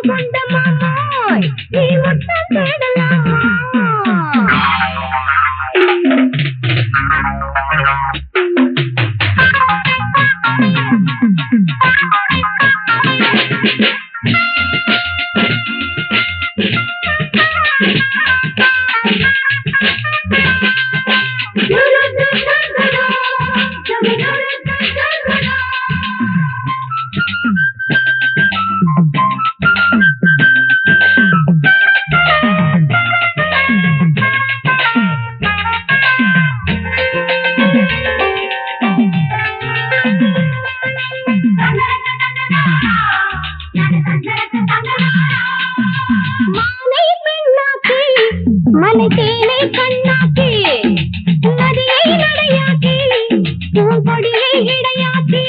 கொண்ட மாமாய் நீ முத்தம் தேடலாமா மலை தேனை கண்ணாக்கி நதியை நடையாக்கி பூங்கொடியை இடையாக்கி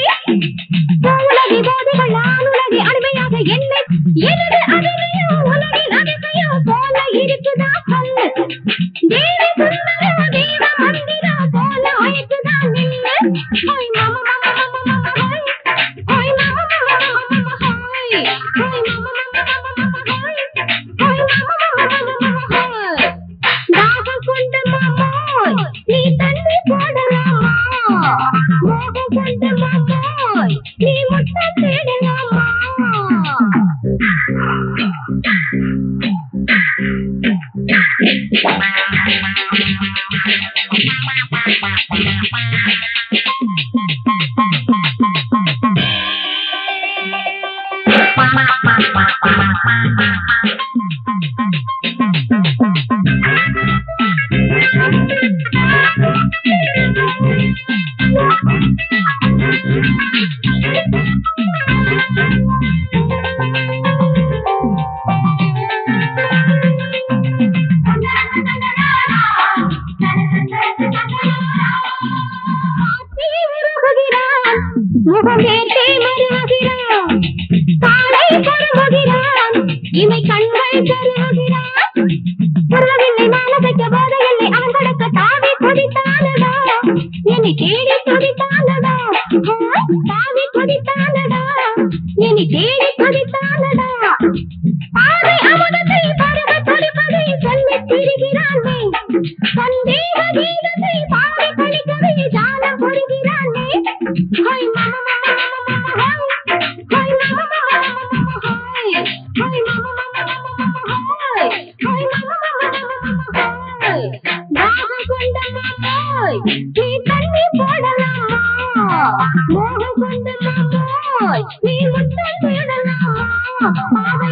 உலகி போதுகள் ஆணுலகி அடிமையாக என்னை எனது அடிமையோ உலகின் அதிசயோ போல இருக்குதா சொல்லு தேவி சுந்தர தேவ மந்திரா போல ஆயிட்டுதா நில்லு ஹோய் மாமா மாமா மாமா மாமா ஹோய் மாமா மாமா மாமா மாமா ஹோய் ஹோய் மாமா மாமா மாமா மாமா ஹோய் ஹோய் மாமா மாமா மாமா ஹோய் தாகம் கொண்ட மாமாய் நீ தண்ணி போடலாமா மோகம் கொண்ட மாமாய் நீ முத்தம் தேடலாமா முகம் ஏற்றே மருகிறான் காலை பருகுகிறான் இமை கண்கள் கருகுகிறான் உறவில்லை மானதைக்க போதையில்லை அவன் கடக்க தாவி கொதித்தானடா என்னை தேடி கொதித்தானடா தாவி கொதித்தானடா என்னை தேடி கொதித்தானடா பாவை அமுதத்தை பருக துடிப்பதை சொல்லித் திரிகிறானே சந்தேக கீதத்தை பாவை கழிக்கவே ஜாலம் புரிகிறானே ஹோய் மாமா மாமா மாமா ஹோய் மாமா மாமா மாமா ஹோய் ஹோய் மாமா மாமா மாமா ஹோய் ஹோய் மாமா மாமா மாமா ஹோய் தாகம் கொண்ட மாமாய் நீ தண்ணி போடலாமா மோகம் கொண்ட மாமாய் நீ முத்தம் தேடலாமா பாவை